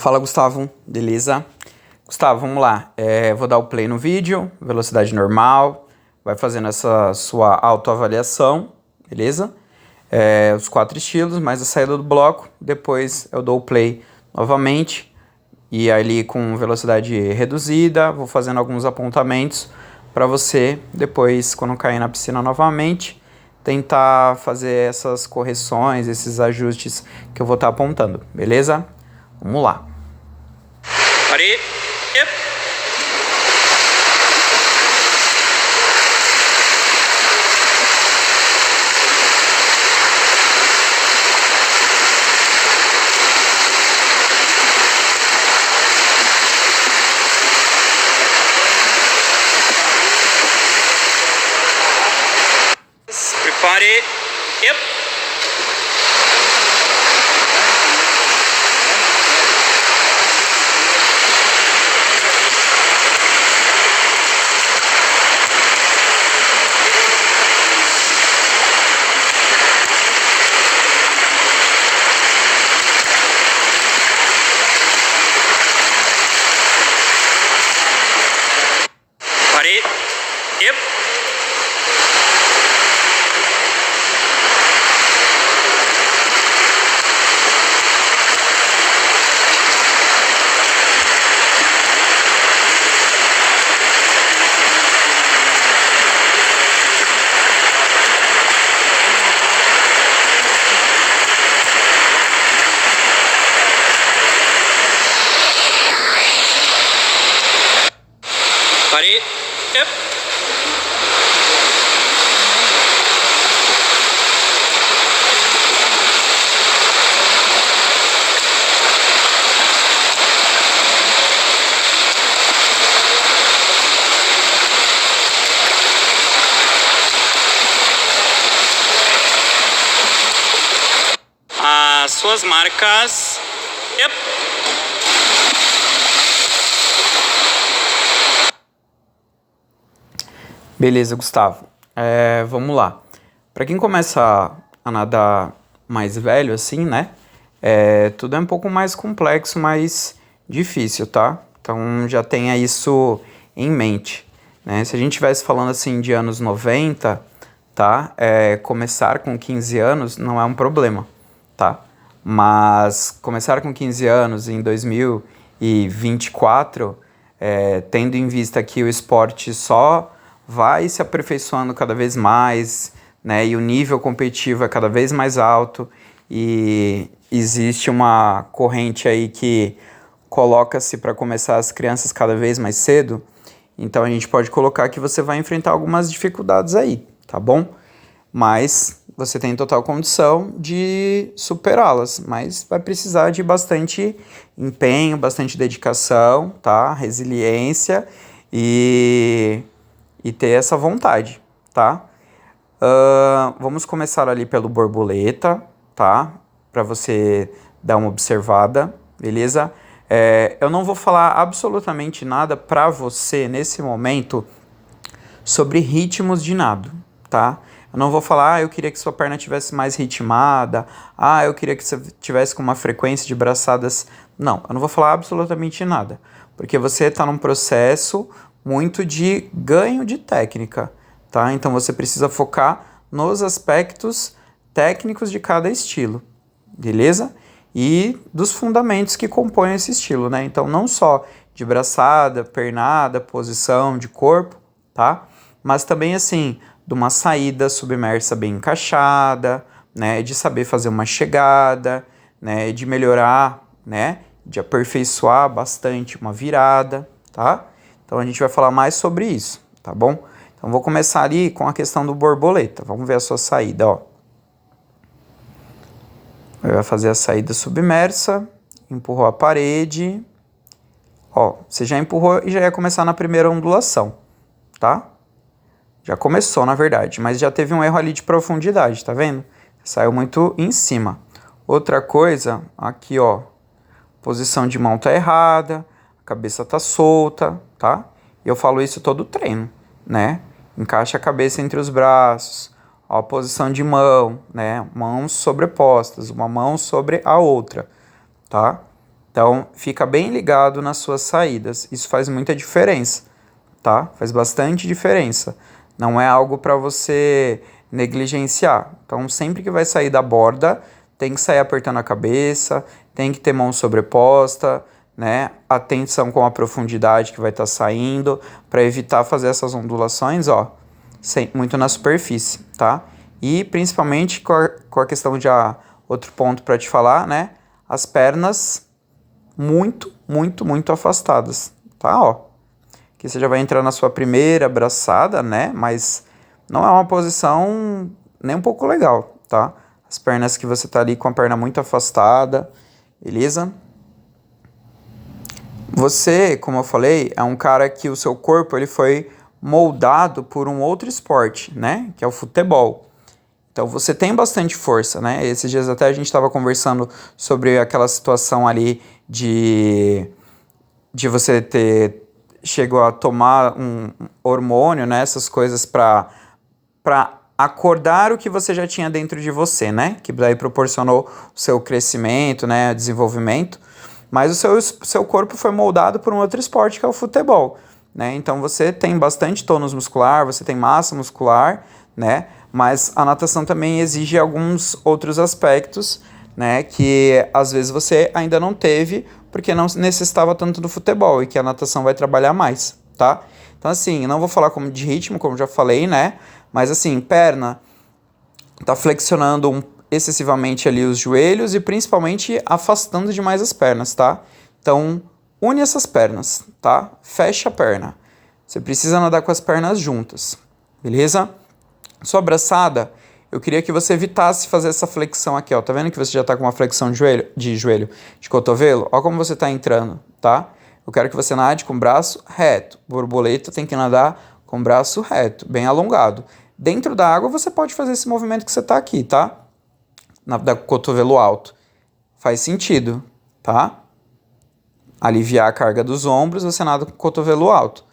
Fala, Gustavo, beleza? Gustavo, vamos lá. Vou dar o play no vídeo, velocidade normal, vai fazendo essa sua autoavaliação, beleza? Os 4 estilos, mais a saída do bloco, depois eu dou o play novamente e ali com velocidade reduzida, vou fazendo alguns apontamentos para você, depois, quando cair na piscina novamente, tentar fazer essas correções, esses ajustes que eu vou estar apontando, beleza? Vamos lá. Ready? Yep. Prepare. Yep. Ready? Yep. Ready? Yep. As suas marcas. Yep. Beleza, Gustavo. Vamos lá. Para quem começa a nadar mais velho, assim, né? Tudo é um pouco mais complexo, mais difícil, tá? Então já tenha isso em mente, né? Se a gente estivesse falando assim de anos 90, tá? Começar com 15 anos não é um problema, tá? Mas começar com 15 anos em 2024, tendo em vista que o esporte só vai se aperfeiçoando cada vez mais, né? E o nível competitivo é cada vez mais alto e existe uma corrente aí que coloca-se para começar as crianças cada vez mais cedo. Então a gente pode colocar que você vai enfrentar algumas dificuldades aí, tá bom? Mas você tem total condição de superá-las, mas vai precisar de bastante empenho, bastante dedicação, tá? Resiliência e ter essa vontade, tá? Vamos começar ali pelo borboleta, tá? Para você dar uma observada, beleza? Eu não vou falar absolutamente nada para você nesse momento sobre ritmos de nado, tá? Eu não vou falar, eu queria que sua perna tivesse mais ritmada, eu queria que você tivesse com uma frequência de braçadas. Não, eu não vou falar absolutamente nada, porque você está num processo muito de ganho de técnica, tá? Então você precisa focar nos aspectos técnicos de cada estilo, beleza? E dos fundamentos que compõem esse estilo, né? Então não só de braçada, pernada, posição de corpo, tá? Mas também assim, de uma saída submersa bem encaixada, né? De saber fazer uma chegada, né? De melhorar, né? De aperfeiçoar bastante uma virada, tá? Então a gente vai falar mais sobre isso, tá bom? Então vou começar ali com a questão do borboleta. Vamos ver a sua saída, ó. Vai fazer a saída submersa, empurrou a parede. Ó, você já empurrou e já ia começar na primeira ondulação, tá? Já começou, na verdade, mas já teve um erro ali de profundidade, tá vendo? Saiu muito em cima. Outra coisa, aqui, ó. Posição de mão tá errada, a cabeça tá solta, tá? E eu falo isso todo treino, né? Encaixa a cabeça entre os braços, ó, a posição de mão, né? Mãos sobrepostas, uma mão sobre a outra, tá? Então, fica bem ligado nas suas saídas. Isso faz muita diferença, tá? Faz bastante diferença. Não é algo para você negligenciar. Então, sempre que vai sair da borda, tem que sair apertando a cabeça, tem que ter mão sobreposta, né? Atenção com a profundidade que vai estar saindo, para evitar fazer essas ondulações, ó, muito na superfície, tá? E principalmente com a questão de outro ponto para te falar, né? As pernas muito, muito, muito afastadas, tá? Ó, aqui você já vai entrar na sua primeira abraçada, né? Mas não é uma posição nem um pouco legal, tá? As pernas que você tá ali com a perna muito afastada, beleza? Você, como eu falei, é um cara que o seu corpo ele foi moldado por um outro esporte, né? Que é o futebol. Então você tem bastante força, né? Esses dias até a gente estava conversando sobre aquela situação ali de você chegou a tomar um hormônio, né? Essas coisas para acordar o que você já tinha dentro de você, né? Que daí proporcionou o seu crescimento, né? Desenvolvimento. Mas o seu corpo foi moldado por um outro esporte que é o futebol, né? Então você tem bastante tônus muscular, você tem massa muscular, né? Mas a natação também exige alguns outros aspectos, né? Que às vezes você ainda não teve porque não necessitava tanto do futebol e que a natação vai trabalhar mais, tá? Então assim, não vou falar como de ritmo, como já falei, né? Mas assim, perna, tá flexionando excessivamente ali os joelhos e principalmente afastando demais as pernas, tá? Então, une essas pernas, tá? Fecha a perna. Você precisa nadar com as pernas juntas, beleza? Sua abraçada, eu queria que você evitasse fazer essa flexão aqui, ó. Tá vendo que você já tá com uma flexão de joelho, de cotovelo? Ó como você tá entrando, tá? Eu quero que você nade com o braço reto. Borboleta tem que nadar com o braço reto, bem alongado. Dentro da água você pode fazer esse movimento que você tá aqui, tá? Da cotovelo alto. Faz sentido, tá? Aliviar a carga dos ombros, você nada com o cotovelo alto.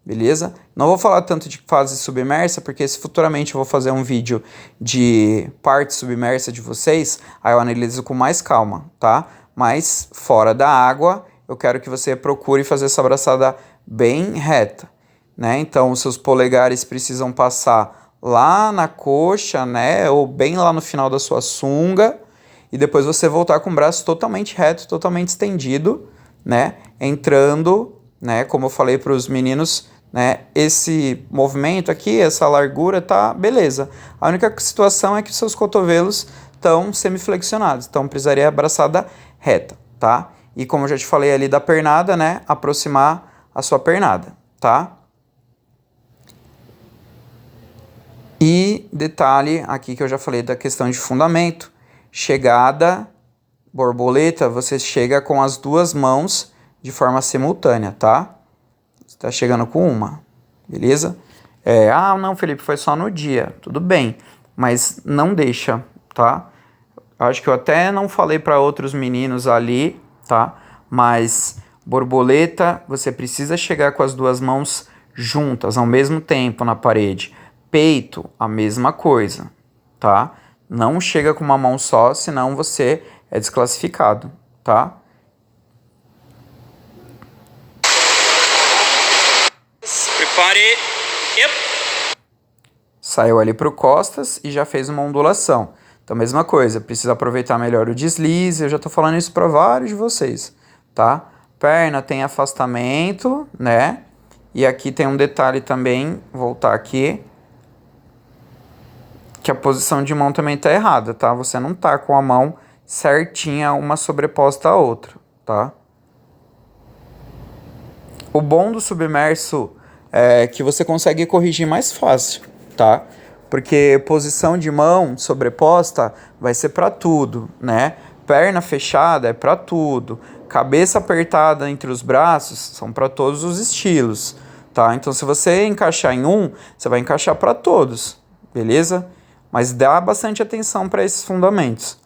Beleza? Não vou falar tanto de fase submersa, porque se futuramente eu vou fazer um vídeo de parte submersa de vocês, aí eu analiso com mais calma, tá? Mas fora da água, eu quero que você procure fazer essa abraçada bem reta, né? Então, os seus polegares precisam passar lá na coxa, né? Ou bem lá no final da sua sunga, e depois você voltar com o braço totalmente reto, totalmente estendido, né? Entrando, né? Como eu falei para os meninos, né? Esse movimento aqui, essa largura, tá beleza. A única situação é que os seus cotovelos estão semiflexionados, então precisaria abraçada reta, tá? E como eu já te falei ali da pernada, né? Aproximar a sua pernada, tá? E detalhe aqui que eu já falei da questão de fundamento, chegada, borboleta, você chega com as duas mãos de forma simultânea, tá? Você tá chegando com uma, beleza? Não, Felipe, foi só no dia, tudo bem, mas não deixa, tá? Acho que eu até não falei para outros meninos ali, tá? Mas borboleta, você precisa chegar com as duas mãos juntas ao mesmo tempo na parede. Peito, a mesma coisa, tá? Não chega com uma mão só, senão você é desclassificado, tá? Prepare. Yep. Saiu ali pro costas e já fez uma ondulação. Então, mesma coisa, precisa aproveitar melhor o deslize. Eu já tô falando isso para vários de vocês, tá? Perna tem afastamento, né? E aqui tem um detalhe também, voltar aqui, que a posição de mão também tá errada, tá? Você não tá com a mão certinha, uma sobreposta à outra, tá? O bom do submerso é que você consegue corrigir mais fácil, tá? Porque posição de mão sobreposta vai ser para tudo, né? Perna fechada é para tudo. Cabeça apertada entre os braços são para todos os estilos, tá? Então, se você encaixar em um, você vai encaixar para todos, beleza? Mas dá bastante atenção para esses fundamentos.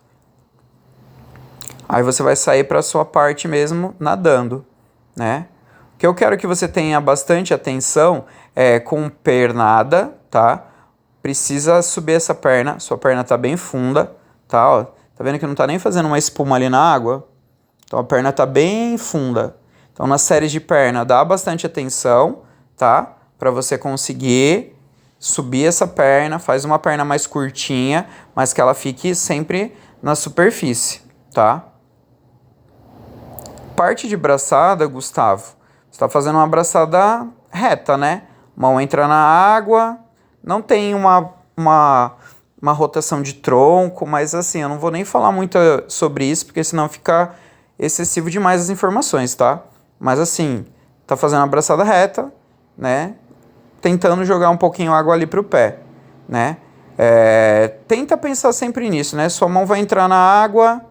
Aí você vai sair para a sua parte mesmo nadando, né? O que eu quero que você tenha bastante atenção é com pernada, tá? Precisa subir essa perna, sua perna tá bem funda, tá? Ó, tá vendo que não tá nem fazendo uma espuma ali na água? Então a perna tá bem funda. Então nas séries de perna, dá bastante atenção, tá? Para você conseguir subir essa perna, faz uma perna mais curtinha, mas que ela fique sempre na superfície, tá? Parte de braçada, Gustavo, você está fazendo uma braçada reta, né? Mão entra na água, não tem uma rotação de tronco, mas assim, eu não vou nem falar muito sobre isso, porque senão fica excessivo demais as informações, tá? Mas assim, tá fazendo uma braçada reta, né? Tentando jogar um pouquinho água ali pro pé, né? Tenta pensar sempre nisso, né? Sua mão vai entrar na água,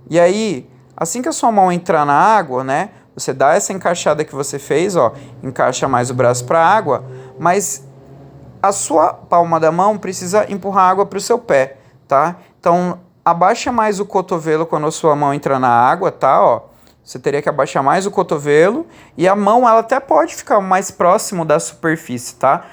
e aí, assim que a sua mão entrar na água, né? Você dá essa encaixada que você fez, ó, encaixa mais o braço pra água, mas a sua palma da mão precisa empurrar água pro seu pé, tá? Então, abaixa mais o cotovelo quando a sua mão entrar na água, tá? Ó, você teria que abaixar mais o cotovelo e a mão, ela até pode ficar mais próximo da superfície, tá?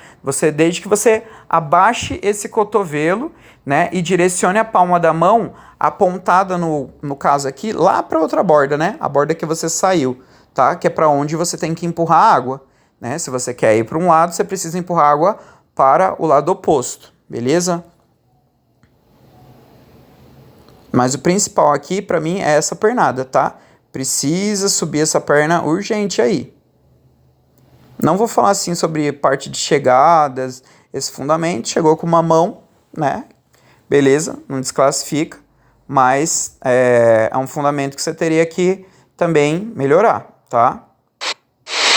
Desde que você abaixe esse cotovelo, né? E direcione a palma da mão apontada, no caso aqui, lá para outra borda, né? A borda que você saiu, tá? Que é para onde você tem que empurrar a água, né? Se você quer ir para um lado, você precisa empurrar a água para o lado oposto, beleza? Mas o principal aqui, para mim, é essa pernada, tá? Precisa subir essa perna urgente aí. Não vou falar assim sobre parte de chegadas, esse fundamento. Chegou com uma mão, né? Beleza, não desclassifica. Mas é um fundamento que você teria que também melhorar, tá?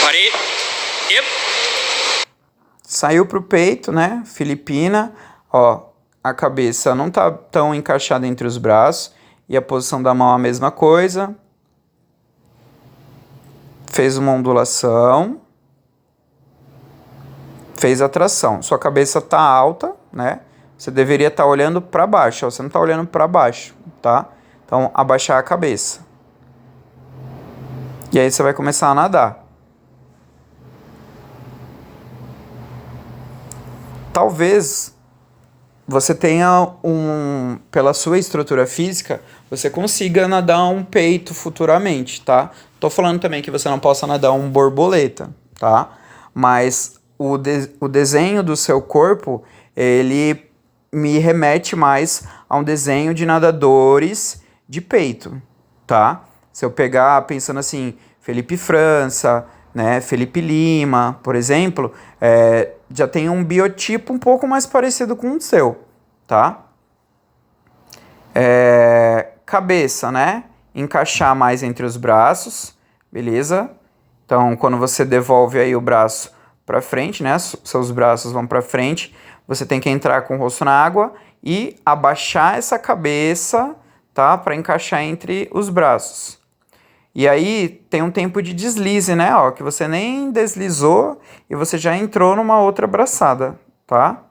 Parei. Saiu pro peito, né? Filipina. Ó, a cabeça não tá tão encaixada entre os braços. E a posição da mão é a mesma coisa. Fez uma ondulação, fez a tração. Sua cabeça tá alta, né? Você deveria estar olhando para baixo, ó. Você não tá olhando para baixo, tá? Então, abaixar a cabeça. E aí você vai começar a nadar. Talvez você tenha pela sua estrutura física, você consiga nadar um peito futuramente, tá? Tô falando também que você não possa nadar um borboleta, tá? Mas o desenho do seu corpo, ele me remete mais a um desenho de nadadores de peito, tá? Se eu pegar pensando assim, Felipe França, né, Felipe Lima, por exemplo, já tem um biotipo um pouco mais parecido com o seu, tá? Cabeça, né? Encaixar mais entre os braços, beleza? Então, quando você devolve aí o braço para frente, né? Seus braços vão para frente, você tem que entrar com o rosto na água e abaixar essa cabeça, tá? Para encaixar entre os braços. E aí tem um tempo de deslize, né? Ó, que você nem deslizou e você já entrou numa outra braçada, tá?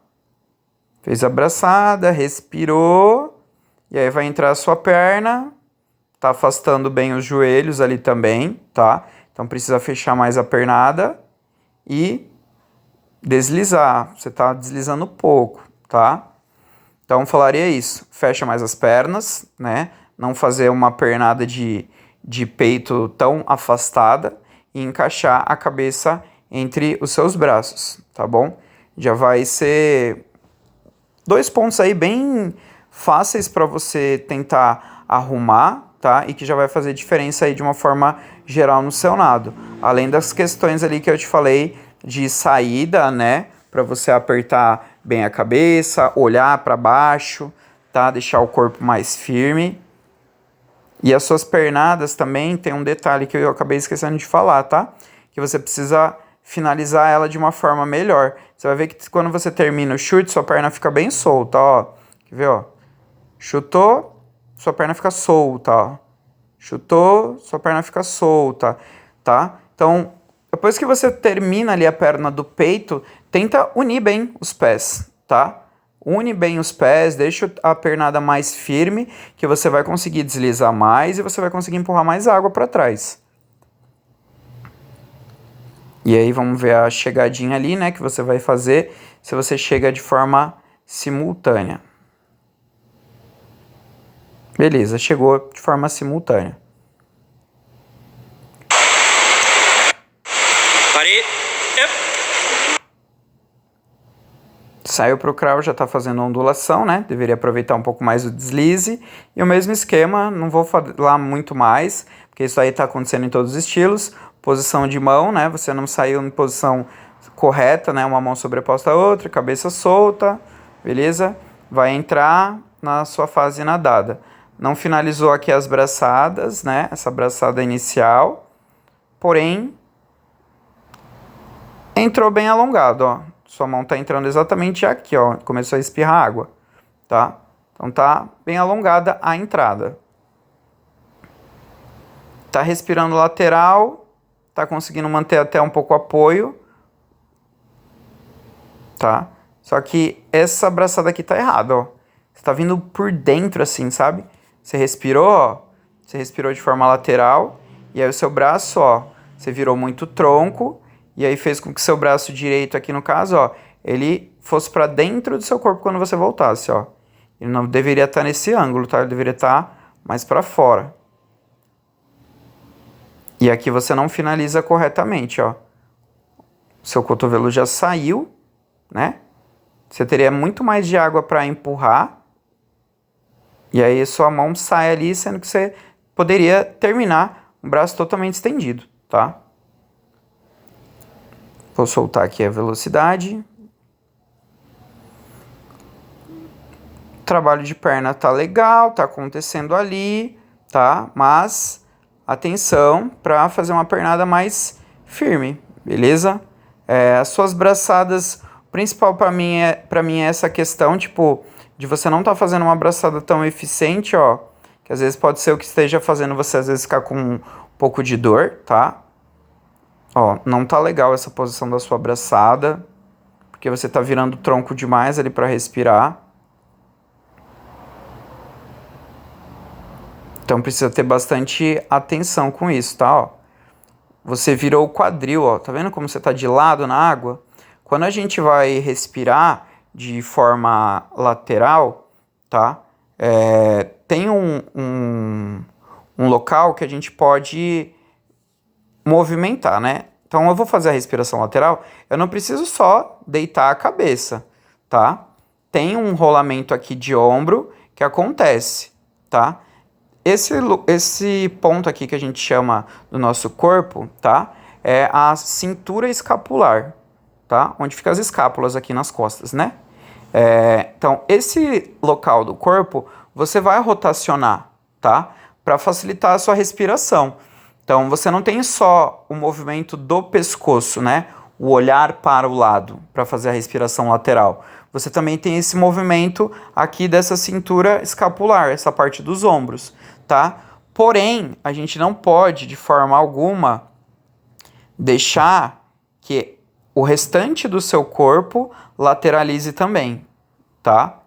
Fez a braçada, respirou, e aí vai entrar a sua perna, tá afastando bem os joelhos ali também, tá? Então precisa fechar mais a pernada e deslizar. Você tá deslizando pouco, tá? Então falaria isso, fecha mais as pernas, né? Não fazer uma pernada de peito tão afastada e encaixar a cabeça entre os seus braços, tá bom? Já vai ser 2 pontos aí bem fáceis para você tentar arrumar, tá? E que já vai fazer diferença aí de uma forma geral no seu nado. Além das questões ali que eu te falei de saída, né? Para você apertar bem a cabeça, olhar para baixo, tá? Deixar o corpo mais firme. E as suas pernadas também tem um detalhe que eu acabei esquecendo de falar, tá? Que você precisa finalizar ela de uma forma melhor. Você vai ver que quando você termina o chute, sua perna fica bem solta, ó. Quer ver, ó? Chutou, sua perna fica solta, ó. Chutou, sua perna fica solta, tá? Então, depois que você termina ali a perna do peito, tenta unir bem os pés, tá? Une bem os pés, deixa a pernada mais firme, que você vai conseguir deslizar mais e você vai conseguir empurrar mais água para trás. E aí vamos ver a chegadinha ali, né, que você vai fazer se você chega de forma simultânea. Beleza, chegou de forma simultânea. Parei. Saiu para o crawl, já está fazendo ondulação, né? Deveria aproveitar um pouco mais o deslize. E o mesmo esquema, não vou falar muito mais, porque isso aí está acontecendo em todos os estilos. Posição de mão, né? Você não saiu em posição correta, né? Uma mão sobreposta a outra, cabeça solta, beleza? Vai entrar na sua fase nadada. Não finalizou aqui as braçadas, né? Essa braçada inicial. Porém, entrou bem alongado, ó. Sua mão tá entrando exatamente aqui, ó. Começou a espirrar água, tá? Então tá bem alongada a entrada. Tá respirando lateral, tá conseguindo manter até um pouco o apoio, tá? Só que essa abraçada aqui tá errada, ó. Você tá vindo por dentro assim, sabe? Você respirou, ó. Você respirou de forma lateral e aí o seu braço, ó, você virou muito tronco. E aí fez com que seu braço direito aqui no caso, ó, ele fosse para dentro do seu corpo quando você voltasse, ó. Ele não deveria estar nesse ângulo, tá? Ele deveria estar mais para fora. E aqui você não finaliza corretamente, ó. Seu cotovelo já saiu, né? Você teria muito mais de água para empurrar. E aí sua mão sai ali, sendo que você poderia terminar o braço totalmente estendido, tá? Vou soltar aqui a velocidade. O trabalho de perna tá legal, tá acontecendo ali, tá? Mas atenção para fazer uma pernada mais firme, beleza? As suas braçadas, o principal para mim é essa questão, tipo, de você não tá fazendo uma braçada tão eficiente, ó, que às vezes pode ser o que esteja fazendo você às vezes ficar com um pouco de dor, tá? Ó, não tá legal essa posição da sua abraçada, porque você tá virando o tronco demais ali para respirar. Então precisa ter bastante atenção com isso, tá? Ó, você virou o quadril, ó. Tá vendo como você tá de lado na água? Quando a gente vai respirar de forma lateral, tá? Tem um local que a gente pode movimentar, né? Então eu vou fazer a respiração lateral, eu não preciso só deitar a cabeça, tá? Tem um rolamento aqui de ombro que acontece, tá? Esse ponto aqui que a gente chama do nosso corpo, tá? É a cintura escapular, tá? Onde ficam as escápulas aqui nas costas, né? Então, esse local do corpo, você vai rotacionar, tá? Para facilitar a sua respiração. Então, você não tem só o movimento do pescoço, né? O olhar para o lado, para fazer a respiração lateral. Você também tem esse movimento aqui dessa cintura escapular, essa parte dos ombros, tá? Porém, a gente não pode, de forma alguma, deixar que o restante do seu corpo lateralize também, tá?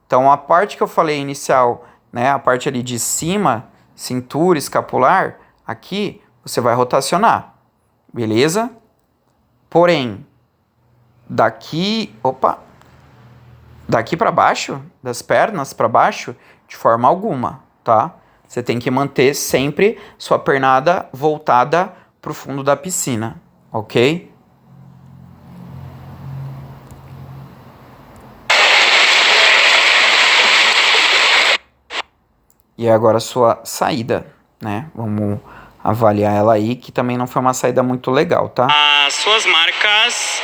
Então, a parte que eu falei inicial, né? A parte ali de cima, cintura escapular, aqui você vai rotacionar, beleza? Porém, daqui para baixo, das pernas para baixo, de forma alguma, tá? Você tem que manter sempre sua pernada voltada para o fundo da piscina, ok? E agora a sua saída, né? Vamos avaliar ela aí, que também não foi uma saída muito legal, tá? As suas marcas.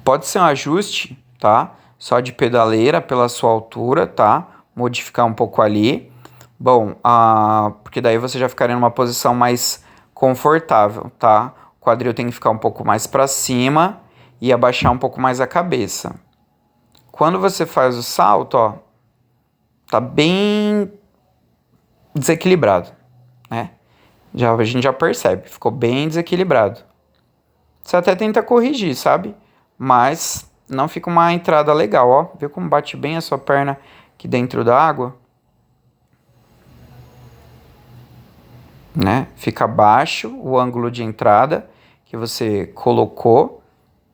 Pode ser um ajuste, tá? Só de pedaleira pela sua altura, tá? Modificar um pouco ali. Bom, porque daí você já ficaria numa posição mais confortável, tá? O quadril tem que ficar um pouco mais para cima e abaixar um pouco mais a cabeça. Quando você faz o salto, ó, tá bem desequilibrado, né? A gente já percebe, ficou bem desequilibrado. Você até tenta corrigir, sabe? Mas não fica uma entrada legal, ó. Viu como bate bem a sua perna aqui dentro da água? Né? Fica baixo o ângulo de entrada que você colocou,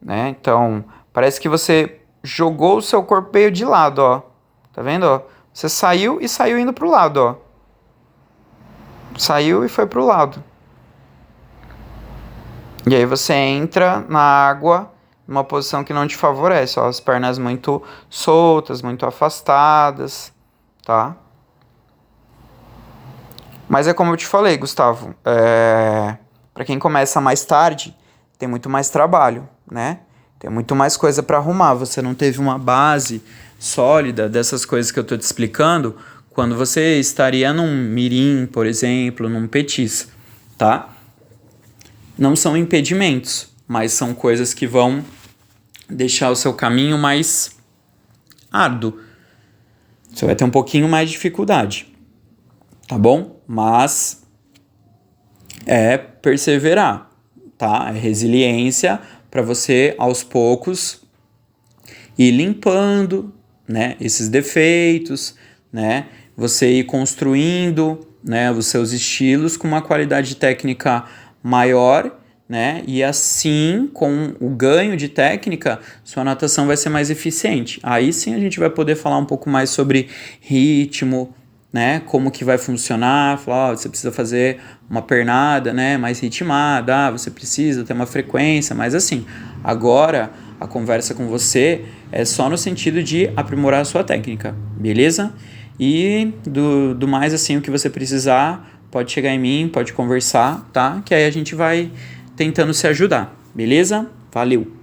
né? Então, parece que você jogou o seu corpo meio de lado, ó. Tá vendo, ó? Você saiu e saiu indo pro lado, ó. Saiu e foi pro lado. E aí você entra na água numa posição que não te favorece, ó, as pernas muito soltas, muito afastadas, tá? Mas é como eu te falei, Gustavo, para quem começa mais tarde, tem muito mais trabalho, né? Tem muito mais coisa para arrumar. Você não teve uma base sólida dessas coisas que eu tô te explicando quando você estaria num mirim, por exemplo, num petis, tá? Não são impedimentos, mas são coisas que vão deixar o seu caminho mais árduo. Você vai ter um pouquinho mais de dificuldade, tá bom? Mas é perseverar, tá? É resiliência para você, aos poucos, ir limpando, né, esses defeitos, né? Você ir construindo, né, os seus estilos com uma qualidade técnica maior, né? E assim, com o ganho de técnica, sua natação vai ser mais eficiente. Aí sim a gente vai poder falar um pouco mais sobre ritmo, né? Como que vai funcionar, falar, você precisa fazer uma pernada, né, mais ritmada, você precisa ter uma frequência, mas assim, agora a conversa com você é só no sentido de aprimorar a sua técnica, beleza? E do mais, assim, o que você precisar, pode chegar em mim, pode conversar, tá? Que aí a gente vai tentando se ajudar, beleza? Valeu!